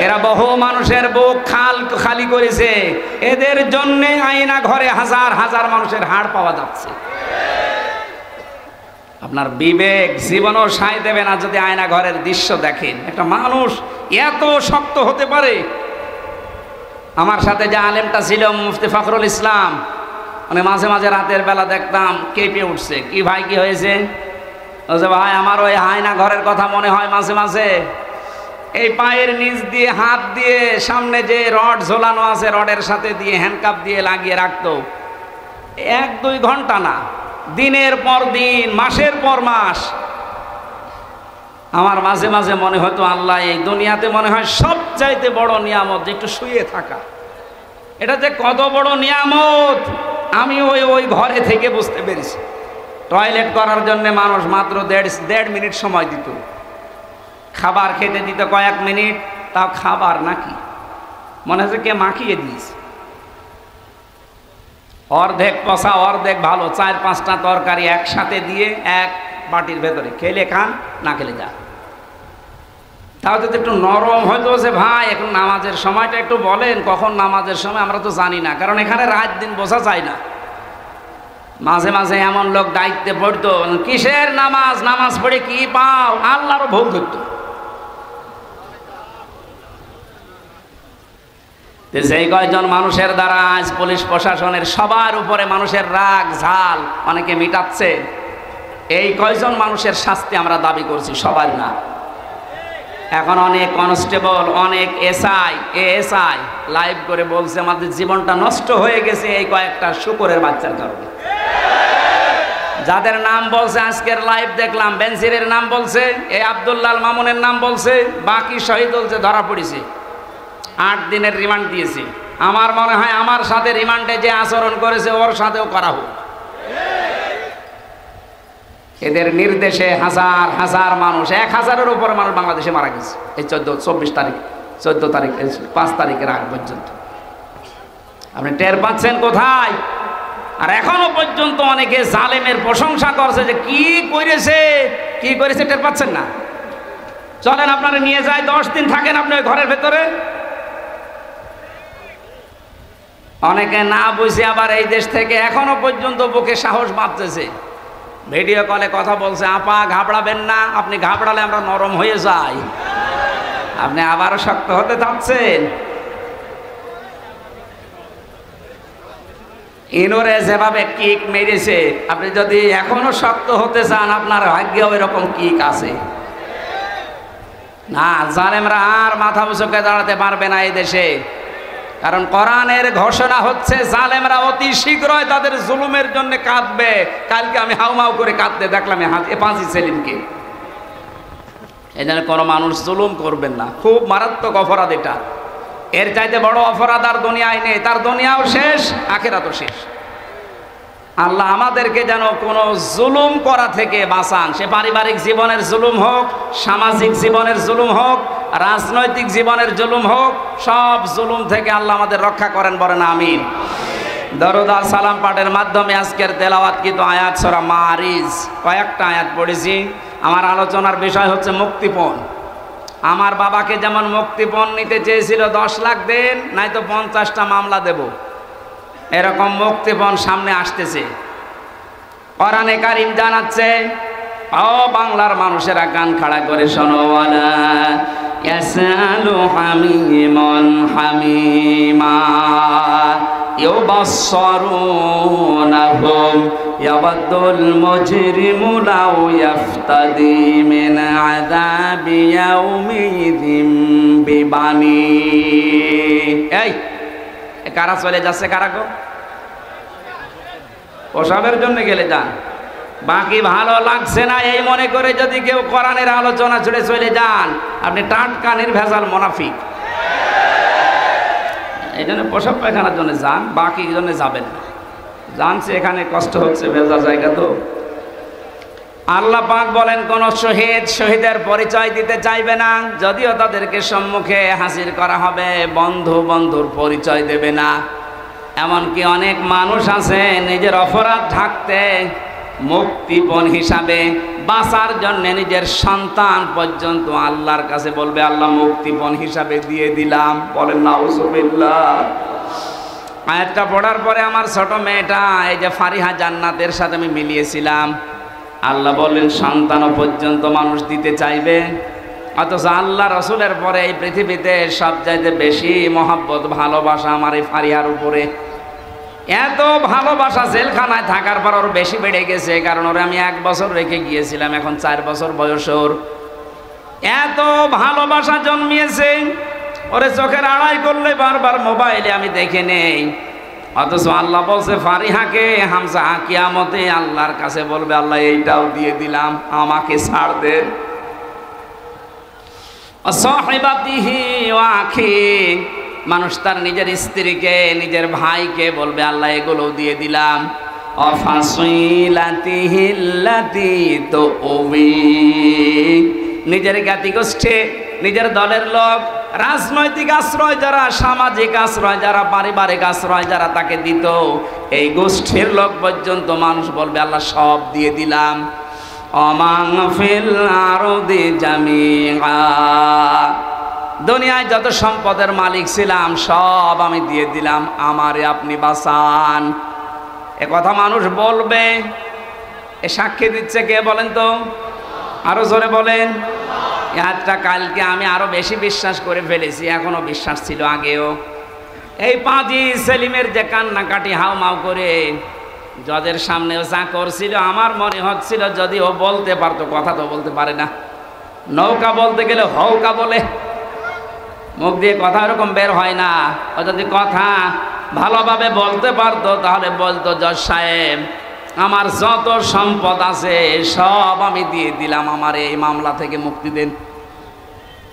এরা বহু মানুষের বুক খালি করেছে। এদের জন্য আয়না ঘরে হাজার হাজার মানুষের হাড় পাওয়া যাচ্ছে। আপনার বিবেক জীবনও সায় দেবে না যদি আয়না ঘরের দৃশ্য দেখেন। একটা মানুষ এত শক্ত হতে পারে। আমার সাথে যে আলেমটা ছিল মুফতি ফখরুল ইসলাম, মানে মাঝে মাঝে রাতের বেলা দেখতাম কেঁপে উঠছে। কি ভাই কি হয়েছে? বলছে ভাই আমার ওই আয়না ঘরের কথা মনে হয় মাঝে মাঝে। এই পায়ের নিচ দিয়ে হাত দিয়ে সামনে যে রড ঝোলানো আছে রডের সাথে দিয়ে হ্যান্ডকাপ দিয়ে লাগিয়ে রাখতো, 1-2 ঘন্টা না, দিনের পর দিন, মাসের পর মাস। আমার মাঝে মাঝে মনে হতো আল্লাহ এই দুনিয়াতে মনে হয় সবচাইতে বড় নিয়ামত যে একটু শুয়ে থাকা। এটা যে কত বড় নিয়ামত আমি ওই ঘরে থেকে বুঝতে পেরেছি। টয়লেট করার জন্য মানুষ মাত্র 1.5 মিনিট সময় দিত, খাবার খেতে দিত কয়েক মিনিট, তাও খাবার নাকি মনে হচ্ছে কে মাখিয়ে দিয়েছে। অর্ধেক পচা অর্ধেক ভালো 4-5টা তরকারি একসাথে দিয়ে এক বাটির ভেতরে, খেলে খান না খেলে যা। তাও যদি একটু নরম হয়তো যে ভাই এখন নামাজের সময়টা একটু বলেন, কখন নামাজের সময় আমরা তো জানি না, কারণ এখানে রাত দিন বোঝা যায় না। মাঝে মাঝে এমন লোক দায়িত্বে পড়তো, কিসের নামাজ, নামাজ পড়ে কি পাও, আল্লাহরও ভুল করতো। সেই কয়জন মানুষের দ্বারা আজ পুলিশ প্রশাসনের সবার উপরে মানুষের রাগ ঝাল অনেকে মিটাচ্ছে। এই কয়জন মানুষের শাস্তি আমরা দাবি করছি, সবার না। এখন অনেক কনস্টেবল, অনেক এএসআই লাইভ করে বলছে আমাদের জীবনটা নষ্ট হয়ে গেছে এই কয়েকটা শুকরের বাচ্চার কারণে। যাদের নাম বলছে আজকের লাইভ দেখলাম, বেনজিরের নাম বলছে, এই আব্দুল্লাহ মামুনের নাম বলছে, বাকি শহীদ বলছে ধরা পড়েছে, 8 দিনের রিমান্ড দিয়েছে। আমার মনে হয় আমার সাথে রিমান্ডে যে আচরণ করেছে ওর সাথেও করা হোক। এদের নির্দেশে হাজার হাজার মানুষ, 1000-এর উপরে মানুষ বাংলাদেশে মারা গেছে এই 14 তারিখ 5 তারিখের আগ পর্যন্ত। আপনি টের পাচ্ছেন কোথায়? আর এখনো পর্যন্ত অনেকে জালেমের প্রশংসা করছে যে কি করেছে টের পাচ্ছেন না। চলেন আপনারা নিয়ে যায়, 10 দিন থাকেন আপনি ঘরের ভেতরে। অনেকে না বুঝে আবার এই দেশ থেকে এখনো পর্যন্ত বুকে সাহস বাঁধতেছে, ভিডিও কলে কথা বলছে, আপা ঘাবড়াবেন না, আপনি ঘাবড়ালে আমরা নরম হয়ে যাই। আপনি আবারও শক্ত হতে চাচ্ছেন। ইনোরে যেভাবে কিক মেরেছে, আপনি যদি এখনো শক্ত হতে চান আপনার ভাগ্যেও এরকম কিক আছে না। জালেমরা আর মাথা উঁচুকে দাঁড়াতে পারবে না এই দেশে, কারণ কোরআনের ঘোষণা হচ্ছে জালেমরা অতি শীঘ্রই তাদের জুলুমের জন্য কাঁদবে। কালকে আমি হাউমাউ করে কাঁদতে দেখলাম পাঁচি সেলিমকে। এই জন্য কোনো মানুষ জুলুম করবেন না, খুব মারাত্মক অপরাধ এটা। এর চাইতে বড় অপরাধ আর দুনিয়ায় নেই। তার দুনিয়াও শেষ, আখিরাতও শেষ। আল্লাহ আমাদেরকে যেন কোনো জুলুম করা থেকে বাঁচান। সে পারিবারিক জীবনের জুলুম হোক, সামাজিক জীবনের জুলুম হোক, রাজনৈতিক জীবনের জুলুম হোক, সব জুলুম থেকে আল্লাহ আমাদের রক্ষা করেন, বলেন আমিন। দরুদ আর সালাম পাঠের মাধ্যমে আজকের তেলাওয়াতকৃত আয়াত সূরা মারিজ কয়েকটা আয়াত পড়েছি। আমার আলোচনার বিষয় হচ্ছে মুক্তিপণ। আমার বাবাকে যেমন মুক্তিপণ নিতে চেয়েছিল 10 লাখ দেন, নয়তো 50টা মামলা দেব, এরকম মুক্তিপণ সামনে আসতেছে। কোরআনে কারীম জানাচ্ছে, ও বাংলার মানুষেরা কান খাড়া করে শোনো, ওয়ালা ইয়াসালু হামিমুন হামিমা ইউবাসসিরুনাহুম ইয়াবাদুল মুজরিমু লাউ ইয়াফতাদি মিন আযাবি ইয়াউমিযিন বিবানি। এই কারা চলে যাচ্ছে? কারা গো? প্রসবের জন্য গেলে যান, বাকি ভালো লাগছে না এই মনে করে যদি কেউ কোরআনের আলোচনা ছুড়ে চলে যান, আপনি টাটকা নির্ভেজাল মুনাফিক। এই জন্য প্রসব পায়খানার জন্য যান, বাকি জন্য যাবেন না। জানছে এখানে কষ্ট হচ্ছে, ভেজা জায়গা তো। আল্লাহ পাক বলেন, কোন শহীদের পরিচয় দিতে চাইবে না, যদিও তাদেরকে সম্মুখে হাজির করা হবে, বন্ধুর পরিচয় দেবে না। এমনকি অনেক মানুষ আছে নিজের অপরাধ ঢাকতে মুক্তিপণ হিসাবে বাঁচার জন্য নিজের সন্তান পর্যন্ত আল্লাহর কাছে বলবে আল্লাহ মুক্তিপণ হিসাবে দিয়ে দিলাম। বলেন নাউজুবিল্লাহ। আয়াতটা পড়ার পরে আমার ছোট মেয়েটা এই যে ফারিহা জান্নাতের সাথে আমি মিলিয়েছিলাম, আল্লাহ বললেন সন্তানও পর্যন্ত মানুষ দিতে চাইবে, অথচ আল্লাহ রসুলের পরে এই পৃথিবীতে সবচাইতে বেশি মহব্বত ভালোবাসা আমার এই ফারিহার উপরে। এত ভালোবাসা জেলখানায় থাকার পর ওর বেশি বেড়ে গেছে, কারণ ওরে আমি 1 বছর রেখে গিয়েছিলাম, এখন 4 বছর বয়স ওর। এত ভালোবাসা জন্মিয়েছে, ওরে চোখের আড়াই করলে বারবার মোবাইলে আমি দেখে নেই, অথচ আল্লাহ বলছে ফারিহাকে হামজা কিয়ামতে আল্লাহর কাছে বলবে আল্লাহ এইটাও দিয়ে দিলাম, আমাকে ছাড় দেন। সাহিবাতিহি ওয়া আখি, মানুষ তার নিজের স্ত্রীকে নিজের ভাইকে বলবে আল্লাহ এগুলোও দিয়ে দিলাম। অফাসিলাতিহিল্লাতি তুবি, নিজের জ্ঞাতি গোষ্ঠী, নিজের দলের লোক, রাজনৈতিক আশ্রয় যারা, সামাজিক আশ্রয় যারা, পারিবারিক আশ্রয় যারা তাকে দিত, এই গোষ্ঠীর লোক পর্যন্ত মানুষ বলবে আল্লাহ সব দিয়ে দিলাম। অমাং ফিল আরদি জামিআ, দুনিয়ায় যত সম্পদের মালিক ছিলাম সব আমি দিয়ে দিলাম, আমারে আপনি বাঁচান। এ কথা মানুষ বলবে। এ সাক্ষী দিচ্ছে কে বলেন তো? আরো জোরে বলেন। একটা কালকে আমি আরো বেশি বিশ্বাস করে ফেলেছি, এখনো বিশ্বাস ছিল আগেও। এই পাজি সেলিমের যে কান্নাকাটি হাউমাউ করে জজের সামনেও যা করছিল, আমার মনে হচ্ছিল যদি ও বলতে পারতো, কথা তো বলতে পারে না, নৌকা বলতে গেলে হৌকা বলে, মুখ দিয়ে কথা এরকম বের হয় না। ও যদি কথা ভালোভাবে বলতে পারতো তাহলে বলতো জজ সাহেব আমার যত সম্পদ আছে সব আমি দিয়ে দিলাম, আমার এই মামলা থেকে মুক্তি দেন।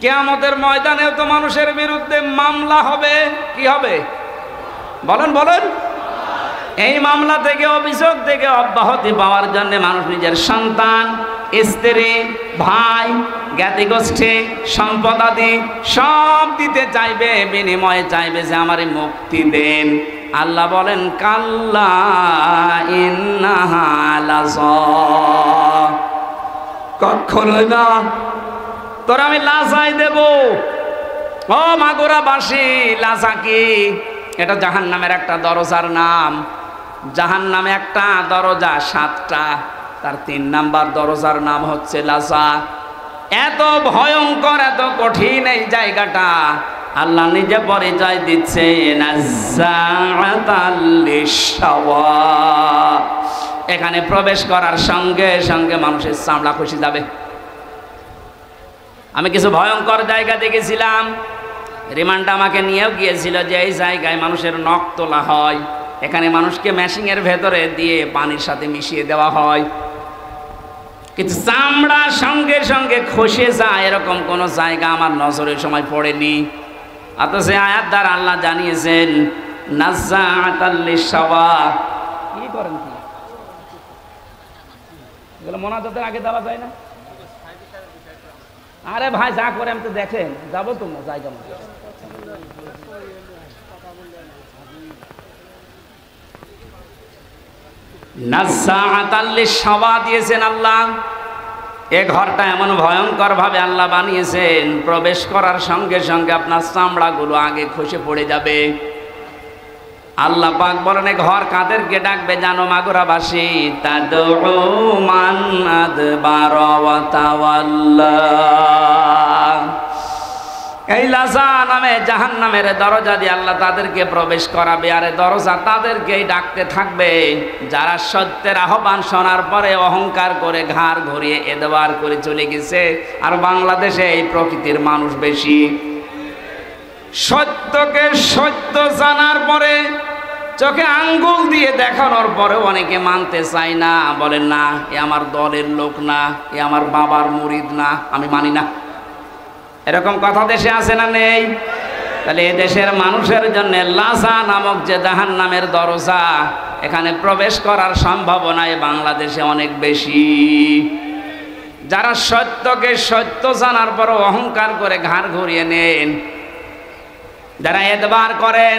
কিয়ামতের ময়দানেও তো মানুষের বিরুদ্ধে মামলা হবে, কি হবে বলেন বলেন। এই মামলা থেকে, অভিযোগ থেকে অব্যাহতি পাওয়ার জন্য মানুষ নিজের সন্তান, স্ত্রী, ভাই, জ্ঞাতি গোষ্ঠী, সম্পদাদি সব দিতে চাইবে, বিনিময়ে চাইবে যে আমারে মুক্তি দেন। আল্লাহ বলেন কাল্লা ইন্নাহা লাযা, কখনোই না, তোর আমি লাজাই দেব। ও মাগুরাবাসী, লাজা কি? এটা জাহান্নামের একটা দরজার নাম। জাহান্নামে একটা দরজা 7টা, তার 3 নাম্বার দরজার নাম হচ্ছে লাজা। এত ভয়ঙ্কর, এত কঠিন এই জায়গাটা, আল্লাহ নিজে পরিচয় দিচ্ছে নাজ্জাআতাল লিশাওয়া। এখানে প্রবেশ করার সঙ্গে সঙ্গে মানুষের চামড়া খসে যাবে। আমি কিছু ভয়ঙ্কর জায়গা দেখেছিলাম, রিমান্ড আমাকে নিয়েও গিয়েছিল যে এই জায়গায় মানুষের নখ তোলা হয়, এখানে মানুষকে মেশিনের ভেতরে দিয়ে পানির সাথে মিশিয়ে দেওয়া হয়, কিন্তু চামড়া সঙ্গে সঙ্গে খসে যায় এরকম কোন জায়গা আমার নজরের সময় পড়েনি। অথচ আয়াত দ্বারা আল্লাহ জানিয়েছেন নাজ্জাআতাল লিশাওয়া। কি করেন কি এগুলো মোনাজাতের আগে দেওয়া যায় না? আরে ভাই যা করে আমি তো দেখেন, যাবো তো না জায়গা মতো। নাজ্জাআতাল লিশাওয়া দিয়েছেন আল্লাহ। এ ঘরটা এমন ভয়ঙ্কর ভাবে আল্লাহ বানিয়েছেন, প্রবেশ করার সঙ্গে সঙ্গে আপনার চামড়াগুলো আগে খসে পড়ে যাবে। আল্লাহ পাক বলেন এ ঘর কাদেরকে ডাকবে জানো মাগুরাবাসী? তাদউ মান আদবারা ওয়া তাওয়াল্লা। এই লাজা নামে জাহান্নামের দরজা দিয়ে আল্লাহ তাদেরকে প্রবেশ করাবে, আর দরজা তাদেরকেই ডাকতে থাকবে যারা সত্যের আহ্বান শোনার পরে অহংকার করে ঘাড় ঘুরিয়ে এদবার করে চলে গেছে। আর বাংলাদেশে এই প্রকৃতির মানুষ বেশি। সত্যকে সত্য জানার পরে, চোখে আঙ্গুল দিয়ে দেখানোর পরে অনেকে মানতে চায় না, বলেন না এ আমার দলের লোক না, এ আমার বাবার মুরিদ না, আমি মানি না। এরকম কথা দেশে আছে না নেই? তাহলে এ দেশের মানুষের জন্য লাজা নামক যে জাহান্নামের দরজা, এখানে প্রবেশ করার সম্ভাবনা বাংলাদেশে অনেক বেশি। যারা সত্যকে সত্য জানার পর অহংকার করে ঘাড় ঘুরিয়ে নেন, যারা এদবার করেন,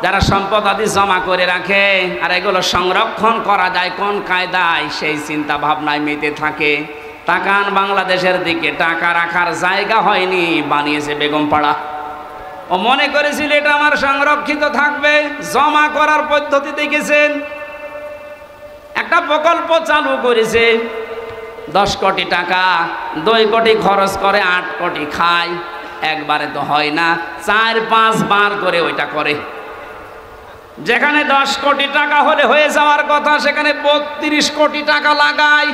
যারা সম্পদ আদি জমা করে রাখে আর এগুলো সংরক্ষণ করা যায় কোন কায়দায় সেই চিন্তা ভাবনায় মেতে থাকে। তাকান বাংলাদেশের দিকে, টাকা রাখার জায়গা হয়নি, বানিয়েছে বেগমপাড়া। ও মনে করেছিল এটা আমার সংরক্ষিত থাকবে, জমা করার পদ্ধতি দেখেছেন। একটা প্রকল্প চালু করেছে, 10 কোটি টাকা, 2 কোটি খরচ করে 8 কোটি খায়। একবারে তো হয় না, 4-5 বার করে ওইটা করে। যেখানে 10 কোটি টাকা হলে হয়ে যাওয়ার কথা সেখানে 32 কোটি টাকা লাগায়।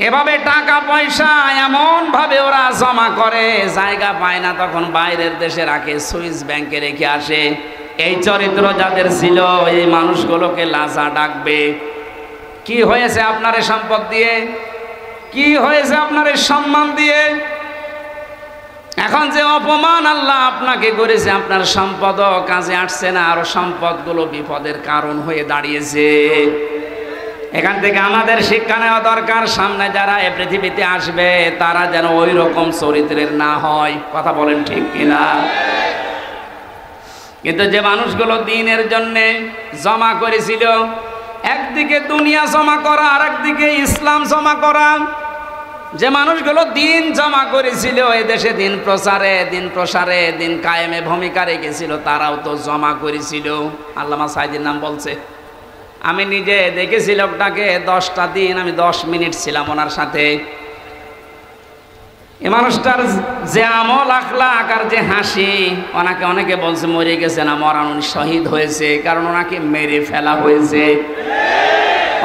এভাবে টাকা পয়সা এমন ভাবে ওরা জমা করে, জায়গা পায় না তখন বাইরের দেশে রাখে, সুইস ব্যাংকে রেখে আসে। এই চরিত্র যাদের ছিল এই মানুষগুলোকে লাজা ডাকবে। কি হয়েছে আপনার এই সম্পদ দিয়ে? কি হয়েছে আপনার এই সম্মান দিয়ে? এখন যে অপমান আল্লাহ আপনাকে করেছে, আপনার সম্পদও কাজে আসছে না, আরো সম্পদগুলো বিপদের কারণ হয়ে দাঁড়িয়েছে। এখান থেকে আমাদের শিক্ষা নেওয়া দরকার, সামনে যারা এ পৃথিবীতে আসবে তারা যেন ওই রকম চরিত্রের না হয়। কথা বলেন ঠিক কিনা? কিন্তু যে মানুষগুলো দিনের জন্য জমা করেছিল, একদিকে দুনিয়া জমা করা আর একদিকে ইসলাম জমা করা, যে মানুষগুলো দিন জমা করেছিল, এদেশে দিন প্রসারে দিন কায়েমে ভূমিকা রেখেছিল, তারাও তো জমা করেছিল। আল্লামা সাইদির নাম বলছে, আমি নিজে দেখেছি লোকটাকে 10টা দিন, আমি 10 মিনিট ছিলাম ওনার সাথে। এ মানুষটার যে আমল আখলাক আর যে হাসি, ওনাকে অনেকে বলছে মরে গেছে না, মরান, উনি শহীদ হয়েছে, কারণ ওনাকে মেরে ফেলা হয়েছে।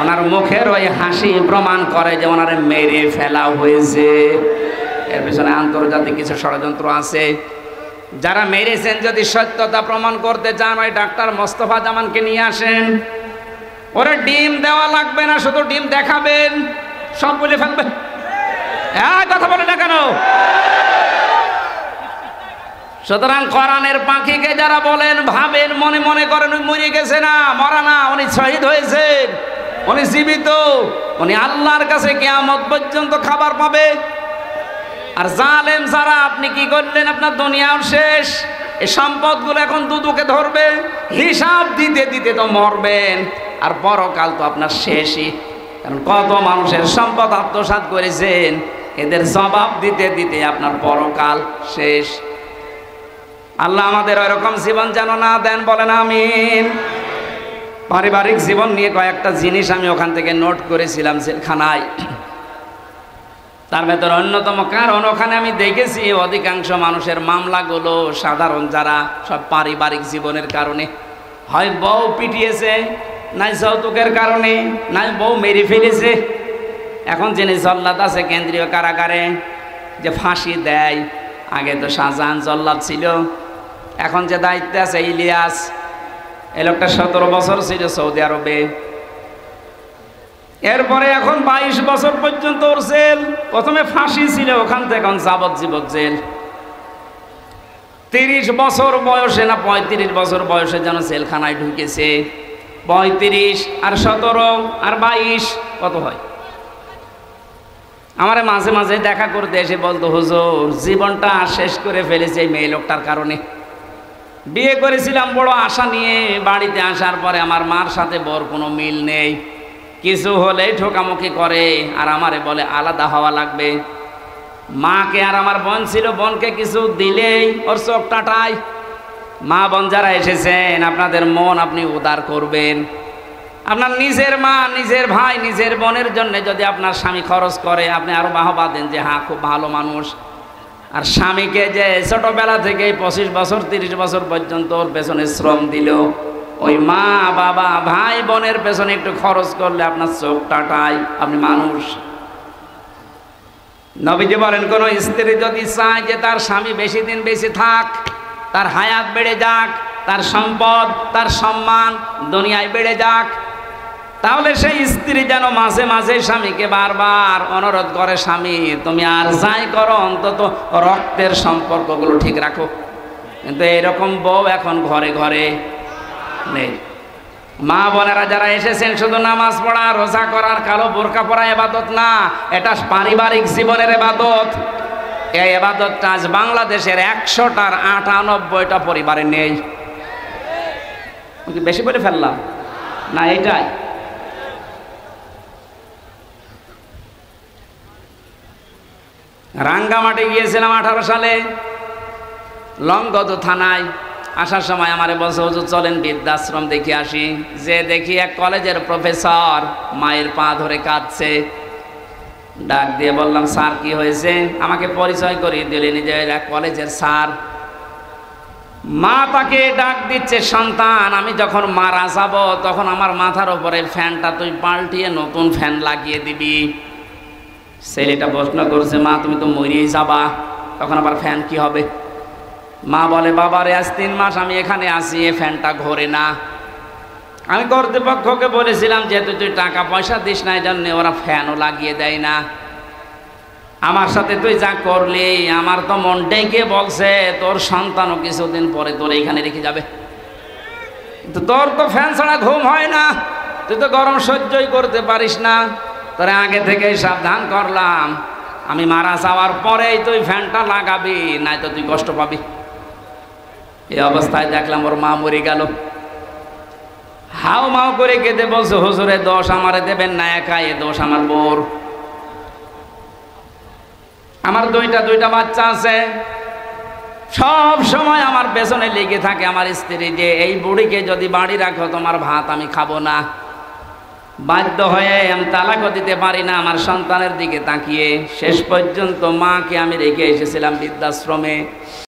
ওনার মুখের ওই হাসি প্রমাণ করে যে ওনারে মেরে ফেলা হয়েছে। এর পিছনে আন্তর্জাতিক কিছু ষড়যন্ত্র আছে। যারা মেরেছেন যদি সত্যতা প্রমাণ করতে চান, ওই ডাক্তার মোস্তফা জামানকে নিয়ে আসেন। ওরা ডিম দেওয়া লাগবে না, শুধু ডিম দেখাবেন, সব বলে ফেলবেন। কথা বলে না কেন? সুতরাং কোরআনের পাখিকে যারা বলেন, ভাবেন, মনে মনে করেন উনি মরে গেছে না, মরা না, উনি শহীদ হয়েছেন, উনি জীবিত, উনি আল্লাহর কাছে কিয়ামত পর্যন্ত খাবার পাবে। আর জালেম যারা, আপনি কি করলেন? আপনার দুনিয়াও শেষ, এই সম্পদগুলো এখন দুদুকে ধরবে, হিসাব দিতে দিতে তো মরবেন, আর পরকাল তো আপনার শেষই। কারণ কত মানুষের সম্পদ আত্মসাৎ করেছেন, এদের জবাব দিতে দিতে আপনার পরকাল শেষ। আল্লাহ আমাদের ওইরকম জীবন যেন না দেন, বলেন আমিন। পারিবারিক জীবন নিয়ে কয়েকটা জিনিস আমি ওখান থেকে নোট করেছিলাম জেলখানায়। তার ভেতর অন্যতম কারণ, ওখানে আমি দেখেছি অধিকাংশ মানুষের মামলাগুলো সাধারণ যারা, সব পারিবারিক জীবনের কারণে। হয় বউ পিটিয়েছে, নাই যৌতুকের কারণে, নাই বউ মেরে ফেলেছে। এখন যিনি জল্লাদ আছে কেন্দ্রীয় কারাগারে, যে ফাঁসি দেয়, আগে তো শাহজাহান জল্লাদ ছিল, এখন যে দায়িত্বে আছে ইলিয়াস, এই লোকটা 17 বছর ছিল সৌদি আরবে। এরপরে এখন 22 বছর পর্যন্ত ওর জেল। প্রথমে ফাঁসি ছিল, ওখান থেকে এখন যাবজ্জীবন জেল। 30 বছর বয়সে না 35 বছর বয়সে যেন জেলখানায় ঢুকেছে। 35 আর 17 আর 22 কত হয়? আমারে মাঝে মাঝে দেখা করতে এসে বলতো, হুজুর জীবনটা শেষ করে ফেলেছে এই মেয়ে লোকটার কারণে। বিয়ে করেছিলাম বড় আশা নিয়ে, বাড়িতে আসার পরে আমার মার সাথে বর কোনো মিল নেই, কিছু হলেই ঠোকামুখি করে, আর আমারে বলে আলাদা হওয়া লাগবে। মাকে, আর আমার বোন ছিল, বোনকে কিছু দিলেই ওর চোখ টাটায়। মা বোন যারা এসেছেন, আপনাদের মন আপনি উদার করবেন। আপনার নিজের মা, নিজের ভাই, নিজের বোনের জন্য যদি আপনার স্বামী খরচ করে, আপনি আরো বাহবা দেন যে হ্যাঁ খুব ভালো মানুষ। আর স্বামীকে যে ছোটবেলা থেকে 25 বছর 30 বছর পর্যন্ত ওর পেছনে শ্রম দিল, ওই মা বাবা ভাই বোনের পেছনে একটু খরচ করলে আপনার চোখ টাটায়, আপনি মানুষ। নবীজি বলেন, কোন স্ত্রী যদি চায় যে তার স্বামী বেশি দিন বেশি থাক, তার হায়াত বেড়ে যাক, তার সম্পদ, তার সম্মান দুনিয়ায় বেড়ে যাক, তাহলে সেই স্ত্রী যেন মাঝে মাঝে স্বামীকে বারবার অনুরোধ করে, স্বামী তুমি আর যাই করো অন্তত রক্তের সম্পর্কগুলো ঠিক রাখো। কিন্তু এরকম বউ এখন ঘরে ঘরে নেই। মা বোনেরা যারা এসেছেন, শুধু নামাজ পড়া, রোজা করার, কালো বোরকা পরা ইবাদত না, এটা পারিবারিক জীবনের ইবাদত। এই ইবাদতটা আজ বাংলাদেশের 100টার 98টা পরিবারে নেই। বেশি বলে ফেললাম না? এটাই রাঙ্গামাটি গিয়েছিলাম 18 সালে, লংগদু থানায়। আসার সময় আমারে বলছে, হুজুর চলেন বৃদ্ধাশ্রম দেখে আসি। যে দেখি এক কলেজের প্রফেসর মায়ের পা ধরে কাঁদছে। ডাক দিয়ে বললাম, স্যার কি হয়েছে? আমাকে পরিচয় করিয়ে দিলেন যে এক কলেজের স্যার। মা তাকে ডাক দিচ্ছে, সন্তান আমি যখন মারা যাব তখন আমার মাথার উপরে ফ্যানটা তুই পাল্টিয়ে নতুন ফ্যান লাগিয়ে দিবি। ছেলেটা প্রশ্ন করছে, মা তুমি তো মরেই যাবা, তখন আবার ফ্যান কি হবে? মা বলে, বাবারে আজ 3 মাস আমি এখানে আসি, এ ফ্যানটা ঘোরে না। আমি কর্তৃপক্ষকে বলেছিলাম, যেহেতু তুই টাকা পয়সা দিস না এই জন্য ওরা ফ্যানও লাগিয়ে দেয় না। আমার সাথে তুই যা করলি আমার তো মন ডেকে বলছে তোর সন্তানও কিছুদিন পরে তোর এইখানে রেখে যাবে। কিন্তু তোর তো ফ্যান ছাড়া ঘুম হয় না, তুই তো গরম সহ্যই করতে পারিস না। তোরে আগে থেকেই সাবধান করলাম, আমি মারা যাওয়ার পরেই তুই ফ্যানটা লাগাবি, নাই তো তুই কষ্ট পাবি। এই অবস্থায় দেখলাম ওর মা মরে গেল। হাউ মাউ করে কেঁদে বলছে, হুজুরের দোষ আমারে দেবেন না একা, এ দোষ আমার বোর। আমার দুইটা বাচ্চা আছে, সব সময় আমার পেছনে লেগে থাকে আমার স্ত্রী, যে এই বুড়িকে যদি বাড়ি রাখো তোমার ভাত আমি খাবো না। বাধ্য হয়ে আমি তালাকও দিতে পারি না আমার সন্তানের দিকে তাকিয়ে। শেষ পর্যন্ত মাকে আমি রেখে এসেছিলাম বৃদ্ধাশ্রমে।